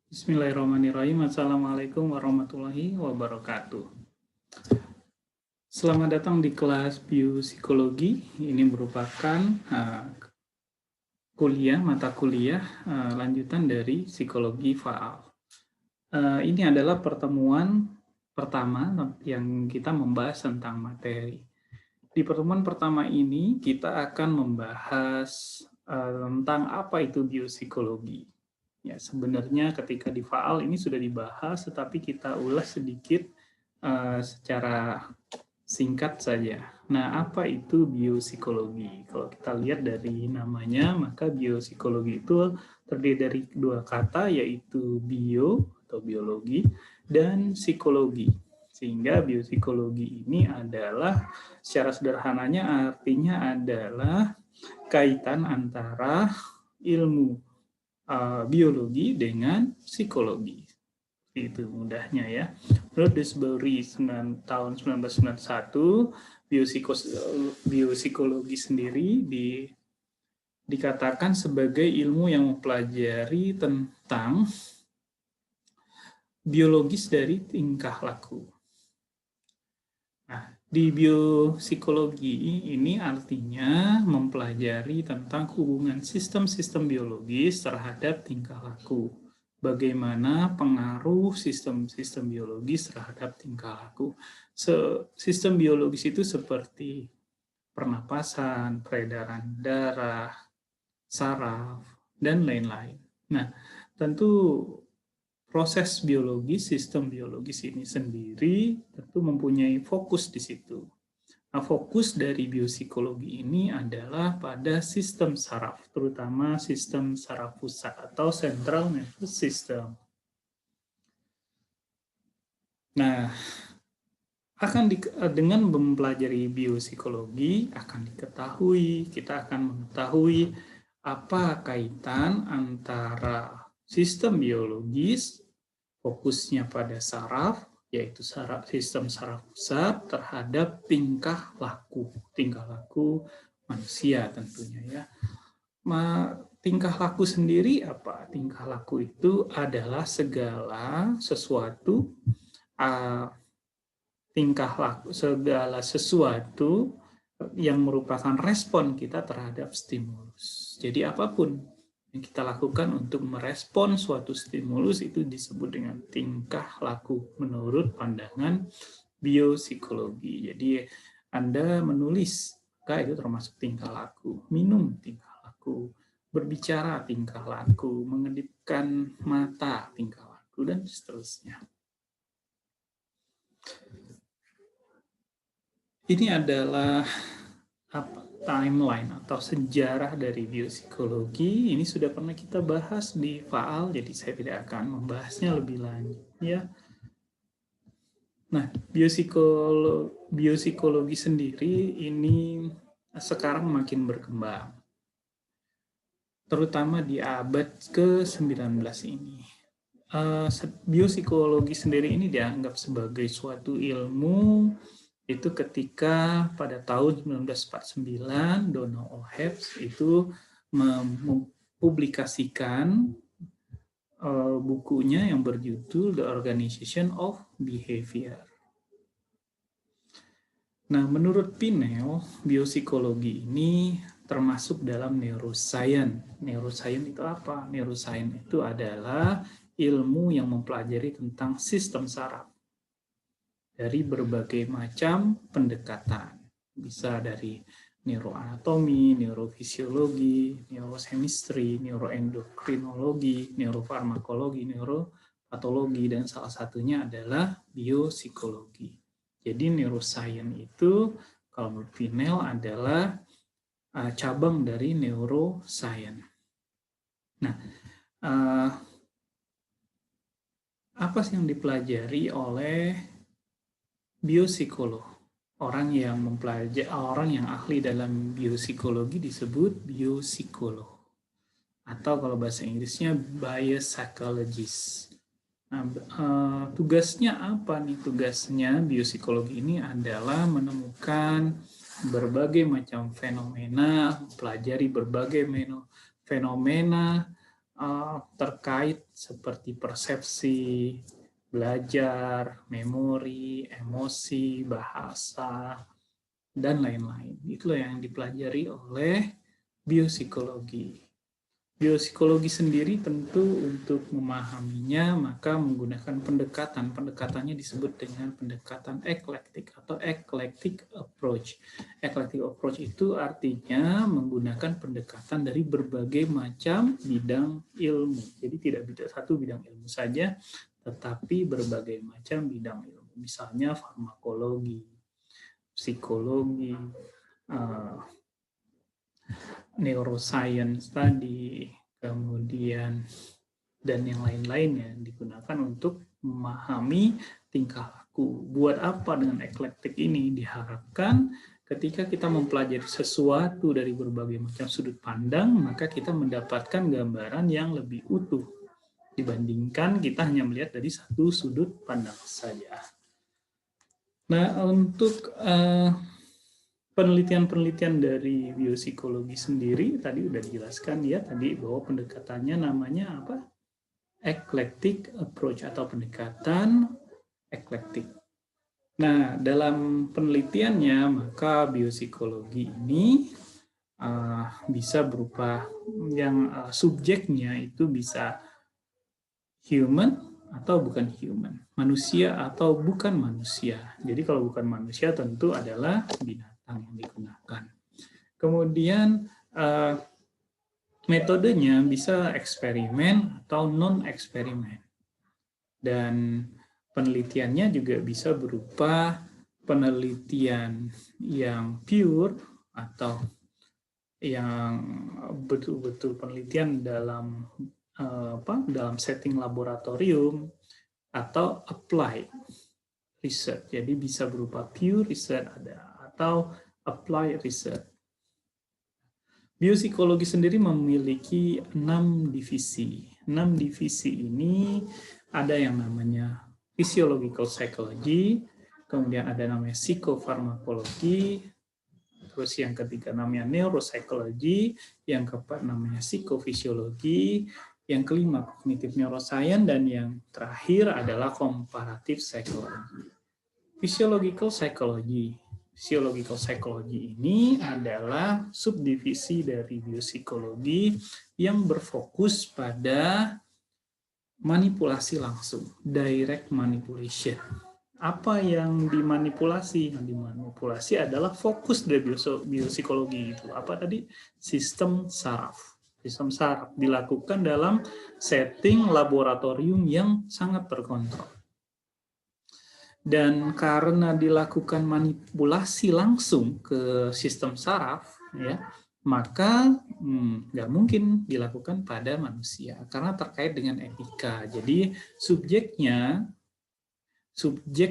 Bismillahirrahmanirrahim. Assalamualaikum warahmatullahi wabarakatuh. Selamat datang di kelas biopsikologi. Ini merupakan mata kuliah lanjutan dari psikologi faal. Ini adalah pertemuan pertama yang kita membahas tentang materi. Di pertemuan pertama ini kita akan membahas tentang apa itu biopsikologi. Ya, sebenarnya ketika di faal ini sudah dibahas, tetapi kita ulas sedikit secara singkat saja. Nah, apa itu biopsikologi? Kalau kita lihat dari namanya, maka biopsikologi itu terdiri dari dua kata, yaitu bio atau biologi dan psikologi. Sehingga biopsikologi ini adalah, secara sederhananya artinya adalah kaitan antara ilmu biologi dengan psikologi. Itu mudahnya ya. Menurut Disbury tahun 1991, biopsikologi sendiri dikatakan sebagai ilmu yang mempelajari tentang biologis dari tingkah laku. Nah, di biopsikologi ini artinya mempelajari tentang hubungan sistem-sistem biologis terhadap tingkah laku. Bagaimana pengaruh sistem-sistem biologis terhadap tingkah laku. Sistem biologis itu seperti pernapasan, peredaran darah, saraf, dan lain-lain. Nah, tentu proses biologis, sistem biologis ini sendiri tentu mempunyai fokus di situ. Nah, fokus dari biopsikologi ini adalah pada sistem saraf, terutama sistem saraf pusat atau central nervous system. Nah, dengan mempelajari biopsikologi kita akan mengetahui apa kaitan antara sistem biologis, fokusnya pada saraf, yaitu sistem saraf pusat terhadap tingkah laku manusia tentunya ya. Tingkah laku sendiri apa? Tingkah laku itu adalah segala sesuatu yang merupakan respon kita terhadap stimulus. Jadi apapun yang kita lakukan untuk merespon suatu stimulus itu disebut dengan tingkah laku menurut pandangan biopsikologi. Jadi Anda menulis, maka itu termasuk tingkah laku. Minum, tingkah laku. Berbicara, tingkah laku. Mengedipkan mata, tingkah laku, dan seterusnya. Ini adalah timeline atau sejarah dari biopsikologi. Ini sudah pernah kita bahas di faal, jadi saya tidak akan membahasnya lebih lanjut ya. Nah, biopsikologi sendiri ini sekarang makin berkembang, terutama di abad ke-19 ini. Biopsikologi sendiri ini dianggap sebagai suatu ilmu itu ketika pada tahun 1949 Donald O. Hebb itu mempublikasikan bukunya yang berjudul The Organization of Behavior. Nah, menurut Pinel, biopsikologi ini termasuk dalam neuroscience. Neuroscience itu apa? Neuroscience itu adalah ilmu yang mempelajari tentang sistem saraf dari berbagai macam pendekatan. Bisa dari neuroanatomi, neurofisiologi, neurochemistry, neuroendokrinologi, neurofarmakologi, neuropatologi, dan salah satunya adalah biopsikologi. Jadi neuroscience itu kalau menurut Pinel adalah cabang dari neuroscience. Nah, apa sih yang dipelajari oleh biopsikolog? Orang yang ahli dalam biopsikologi disebut biopsikolog. Atau kalau bahasa Inggrisnya biopsychologist. Nah, tugasnya apa nih? Tugasnya biopsikologi ini adalah menemukan berbagai macam fenomena, mempelajari berbagai fenomena terkait seperti persepsi, belajar, memori, emosi, bahasa, dan lain-lain. Itulah yang dipelajari oleh biopsikologi. Biopsikologi sendiri tentu untuk memahaminya maka menggunakan pendekatan. Pendekatannya disebut dengan pendekatan eklektik atau eclectic approach. Eclectic approach itu artinya menggunakan pendekatan dari berbagai macam bidang ilmu. Jadi tidak satu bidang ilmu saja, tetapi berbagai macam bidang ilmu. Misalnya farmakologi, psikologi, neuroscience tadi, kemudian dan yang lain-lainnya digunakan untuk memahami tingkah laku. Buat apa dengan eklektik ini? Diharapkan ketika kita mempelajari sesuatu dari berbagai macam sudut pandang, maka kita mendapatkan gambaran yang lebih utuh dibandingkan kita hanya melihat dari satu sudut pandang saja. Nah, untuk penelitian-penelitian dari biopsikologi sendiri tadi udah dijelaskan ya tadi bahwa pendekatannya namanya apa? Eclectic approach atau pendekatan eklektik. Nah, dalam penelitiannya maka biopsikologi ini bisa berupa yang subjeknya itu bisa human atau bukan human, manusia atau bukan manusia. Jadi kalau bukan manusia tentu adalah binatang yang digunakan. Kemudian metodenya bisa eksperimen atau non-eksperimen. Dan penelitiannya juga bisa berupa penelitian yang pure atau yang betul-betul penelitian dalam dalam setting laboratorium atau applied research. Jadi bisa berupa pure research atau applied research. Biopsikologi sendiri memiliki 6 divisi. 6 divisi ini ada yang namanya physiological psychology, kemudian ada namanya psikofarmakologi, terus yang ketiga namanya neuropsychology, yang keempat namanya psikofisiologi, yang kelima cognitive neuroscience, dan yang terakhir adalah comparative psychology. Physiological psychology. Physiological psychology ini adalah subdivisi dari biopsikologi yang berfokus pada manipulasi langsung, direct manipulation. Apa yang dimanipulasi? Yang dimanipulasi adalah fokus dari biopsikologi itu. Apa tadi? Sistem saraf. Sistem saraf dilakukan dalam setting laboratorium yang sangat terkontrol. Dan karena dilakukan manipulasi langsung ke sistem saraf, ya, maka nggak mungkin dilakukan pada manusia karena terkait dengan etika. Jadi subjek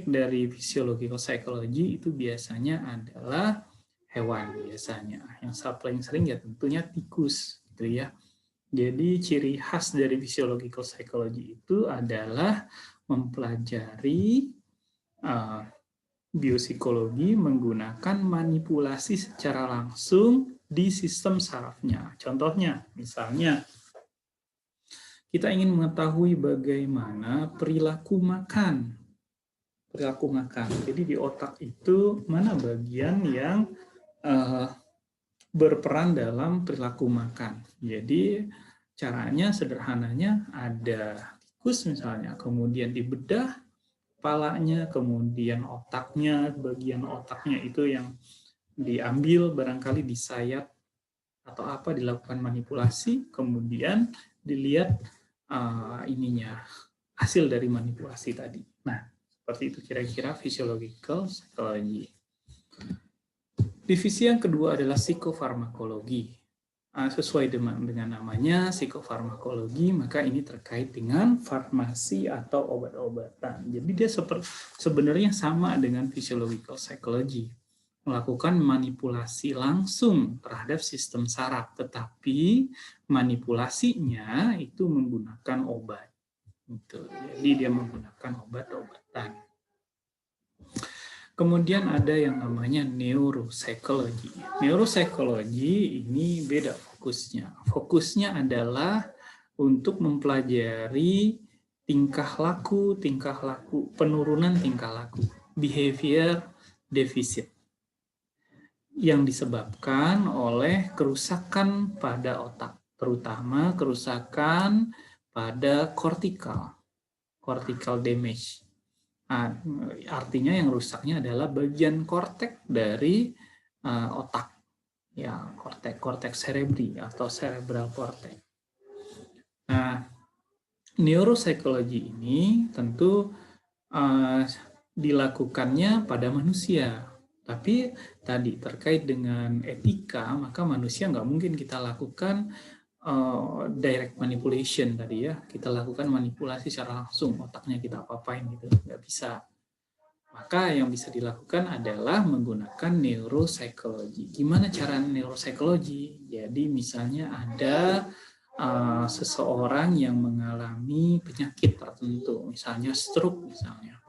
dari physiological psychology itu biasanya adalah hewan biasanya. Yang paling sering ya tentunya tikus, gitu ya. Jadi ciri khas dari physiological psychology itu adalah mempelajari biopsikologi menggunakan manipulasi secara langsung di sistem sarafnya. Contohnya, misalnya kita ingin mengetahui bagaimana perilaku makan. Jadi di otak itu mana bagian yang berperan dalam perilaku makan. Jadi caranya sederhananya ada tikus misalnya, kemudian dibedah kepalanya, kemudian otaknya, bagian otaknya itu yang diambil barangkali disayat atau apa, dilakukan manipulasi, kemudian dilihat hasil dari manipulasi tadi. Nah, seperti itu kira-kira physiological psychology. Divisi yang kedua adalah psikofarmakologi. Sesuai dengan namanya psikofarmakologi, maka ini terkait dengan farmasi atau obat-obatan. Jadi dia sebenarnya sama dengan physiological psychology, melakukan manipulasi langsung terhadap sistem saraf, tetapi manipulasinya itu menggunakan obat. Jadi dia menggunakan obat-obatan. Kemudian ada yang namanya neuropsychology. Neuropsychology ini beda fokusnya. Fokusnya adalah untuk mempelajari tingkah laku, penurunan tingkah laku, behavior deficit, yang disebabkan oleh kerusakan pada otak, terutama kerusakan pada cortical damage. Nah, artinya yang rusaknya adalah bagian korteks dari otak, ya, korteks cerebri atau cerebral cortex. Nah, neuropsikologi ini tentu dilakukannya pada manusia. Tapi tadi terkait dengan etika, maka manusia nggak mungkin kita lakukan direct manipulation tadi ya. Kita lakukan manipulasi secara langsung, otaknya kita apa-apain gitu, nggak bisa. Maka yang bisa dilakukan adalah menggunakan neuropsikologi. Gimana cara neuropsikologi? Jadi misalnya ada seseorang yang mengalami penyakit tertentu, misalnya stroke misalnya.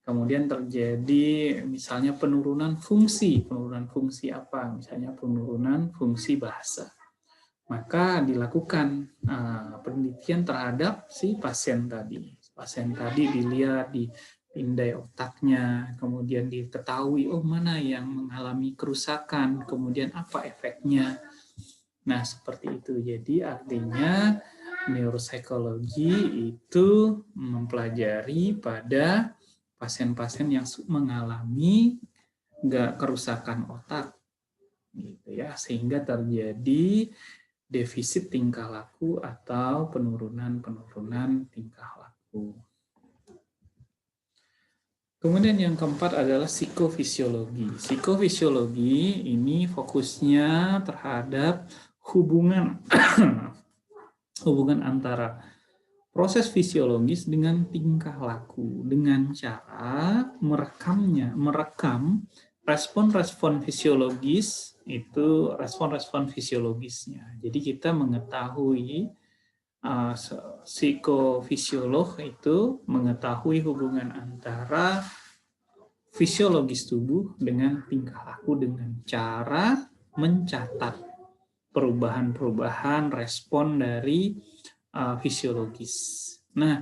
Kemudian terjadi misalnya penurunan fungsi apa? Misalnya penurunan fungsi bahasa. Maka dilakukan penelitian terhadap si pasien tadi. Pasien tadi dilihat, dipindai otaknya, kemudian diketahui mana yang mengalami kerusakan, kemudian apa efeknya. Nah, seperti itu. Jadi artinya neuropsikologi itu mempelajari pada pasien-pasien yang mengalami kerusakan otak, gitu ya, sehingga terjadi defisit tingkah laku atau penurunan tingkah laku. Kemudian yang keempat adalah psikofisiologi. Psikofisiologi ini fokusnya terhadap hubungan antara proses fisiologis dengan tingkah laku, dengan cara merekam respon-respon fisiologis, itu respon-respon fisiologisnya. Jadi kita mengetahui, psikofisiolog itu mengetahui hubungan antara fisiologis tubuh dengan tingkah laku dengan cara mencatat perubahan-perubahan respon dari fisiologis. Nah,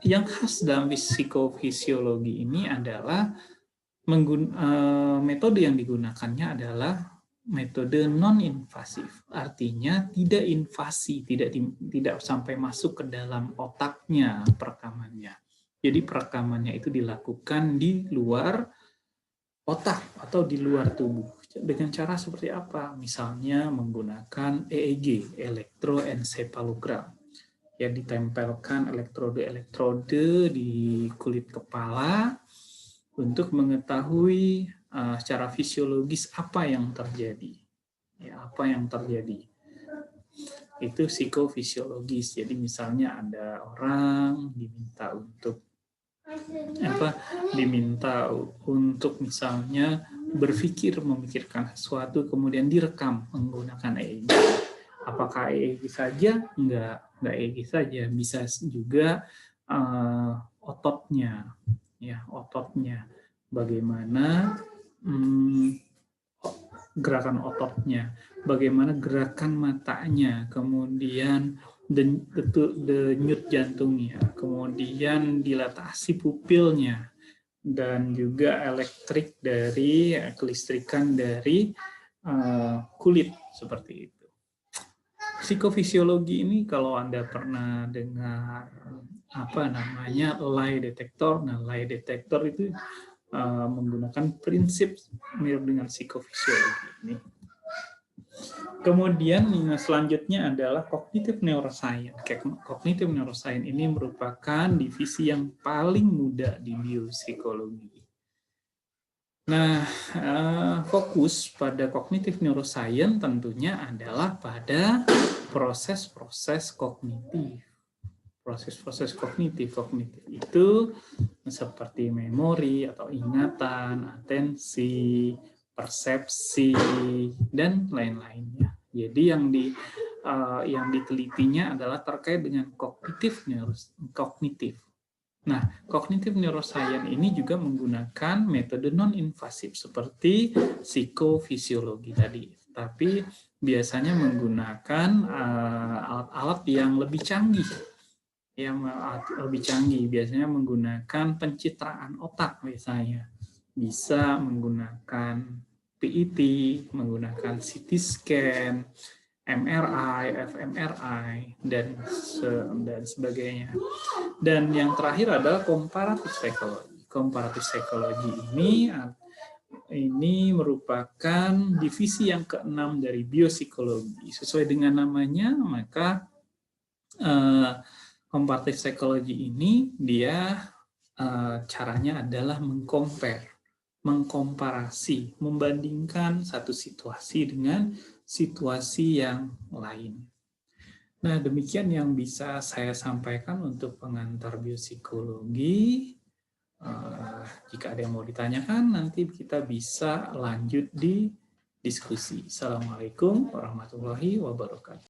yang khas dalam psikofisiologi ini adalah metode yang digunakannya adalah metode non-invasif, artinya tidak invasi, tidak sampai masuk ke dalam otaknya perekamannya. Jadi perekamannya itu dilakukan di luar otak atau di luar tubuh. Dengan cara seperti apa? Misalnya menggunakan EEG, elektroensefalogram, yang ditempelkan elektrode di kulit kepala untuk mengetahui secara fisiologis apa yang terjadi. Ya, apa yang terjadi. Itu psikofisiologis. Jadi misalnya ada orang diminta untuk misalnya memikirkan sesuatu, kemudian direkam menggunakan EEG. Apakah EEG saja? Enggak EEG saja, bisa juga ototnya, ya, ototnya, bagaimana gerakan ototnya, bagaimana gerakan matanya, kemudian denyut jantungnya, kemudian dilatasi pupilnya, dan juga kelistrikan dari kulit, seperti itu. Psikofisiologi ini kalau Anda pernah dengar lie detector, nah lie detector itu menggunakan prinsip mirip dengan psikofisiologi ini. Kemudian selanjutnya adalah cognitive neuroscience. Cognitive neuroscience ini merupakan divisi yang paling muda di biopsikologi. Nah, fokus pada cognitive neuroscience tentunya adalah pada proses-proses kognitif. Proses-proses kognitif itu seperti memori atau ingatan, atensi, persepsi, dan lain-lainnya. Jadi yang ditelitinya adalah terkait dengan kognitif. Nah, cognitive neuroscience ini juga menggunakan metode non-invasif seperti psikofisiologi tadi. Tapi biasanya menggunakan alat-alat yang lebih canggih. Biasanya menggunakan pencitraan otak misalnya. Bisa menggunakan PET, menggunakan CT scan, MRI, fMRI, dan sebagainya. Dan yang terakhir adalah comparative psychology. Comparative psychology ini merupakan divisi yang keenam dari biopsikologi. Sesuai dengan namanya, maka comparative psychology ini dia caranya adalah mengkomparasi, membandingkan satu situasi dengan situasi yang lain. Nah, demikian yang bisa saya sampaikan untuk pengantar biopsikologi. Jika ada yang mau ditanyakan, nanti kita bisa lanjut di diskusi. Assalamualaikum warahmatullahi wabarakatuh.